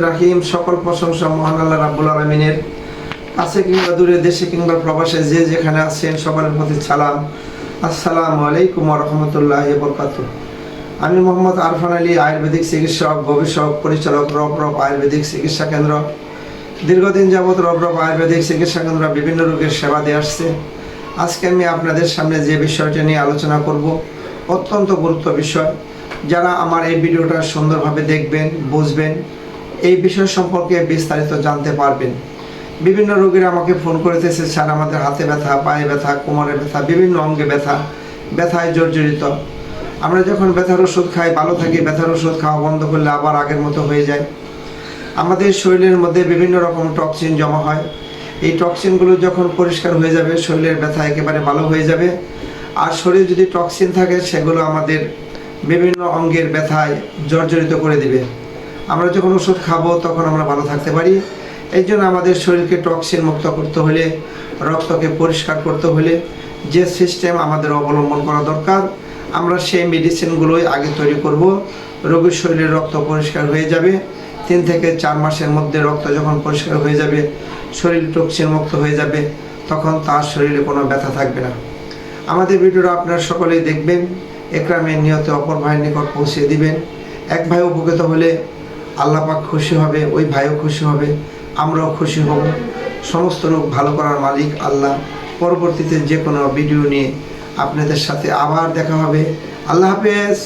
রাহিম। সকল প্রশংসা মহান আল্লাহ রাব্বুল আলামিনের। আছে কিংবা দূরে, দেশে কিংবা প্রবাসে, যে যেখানে আছেন সকলের প্রতি সালাম। আসসালামু আলাইকুম ওয়া রাহমাতুল্লাহি ওয়া বারাকাতুহু। আমি মোহাম্মদ আরফান আলী, আয়ুর্বেদিক চিকিৎসক, গবেষক, পরিচালক, রব আয়ুর্বেদিক চিকিৎসা কেন্দ্র। দীর্ঘদিন যাবৎ রব আয়ুর্বেদিক চিকিৎসা কেন্দ্র বিভিন্ন রোগের সেবা দিয়ে আসছে। আজকে আমি আপনাদের সামনে যে বিষয়টি নিয়ে আলোচনা করব, অত্যন্ত গুরুত্ব বিষয়। যারা আমার এই ভিডিওটা সুন্দরভাবে দেখবেন, বুঝবেন, এই বিষয় সম্পর্কে বিস্তারিত জানতে পারবেন। বিভিন্ন রোগীরা আমাকে ফোন করেছে, স্যার আমাদের হাতে ব্যথা, পায়ে ব্যথা, কোমরে ব্যথা, বিভিন্ন অঙ্গে ব্যথায় জর্জরিত। আমরা যখন ব্যথার ওষুধ খাই ভালো থাকি, ব্যথার ওষুধ খাওয়া বন্ধ করলে আবার আগের মতো হয়ে যায়। আমাদের শরীরের মধ্যে বিভিন্ন রকম টক্সিন জমা হয়। এই টক্সিনগুলো যখন পরিষ্কার হয়ে যাবে, শরীরের ব্যথা একেবারে ভালো হয়ে যাবে। আর শরীরে যদি টক্সিন থাকে, সেগুলো আমাদের বিভিন্ন অঙ্গের ব্যথায় জর্জরিত করে দিবে। আমরা যখন ওষুধ খাবো তখন আমরা ভালো থাকতে পারি। এই জন্য আমাদের শরীরকে টক্সিন মুক্ত করতে হলে, রক্তকে পরিষ্কার করতে হলে যে সিস্টেম আমাদের অবলম্বন করা দরকার, আমরা সেই মেডিসিনগুলোই আগে তৈরি করব। রোগীর শরীরের রক্ত পরিষ্কার হয়ে যাবে। 3 থেকে 4 মাসের মধ্যে রক্ত যখন পরিষ্কার হয়ে যাবে, শরীর টক্সিন মুক্ত হয়ে যাবে, তখন তার শরীরে কোনো ব্যথা থাকবে না। আমাদের ভিডিওটা আপনারা সকলেই দেখবেন, একরামের নিয়তে অপর ভাইয়ের নিকট পৌঁছে দিবেন। এক ভাই উপকৃত হলে আল্লাহ পাক খুশি হবে, ওই ভাইও খুশি হবে, আমরাও খুশি হব। সমস্ত রোগ ভালো করার মালিক আল্লাহ। পরবর্তীতে যে কোনো ভিডিও নিয়ে আপনাদের সাথে আবার দেখা হবে। আল্লাহ হাফেজ।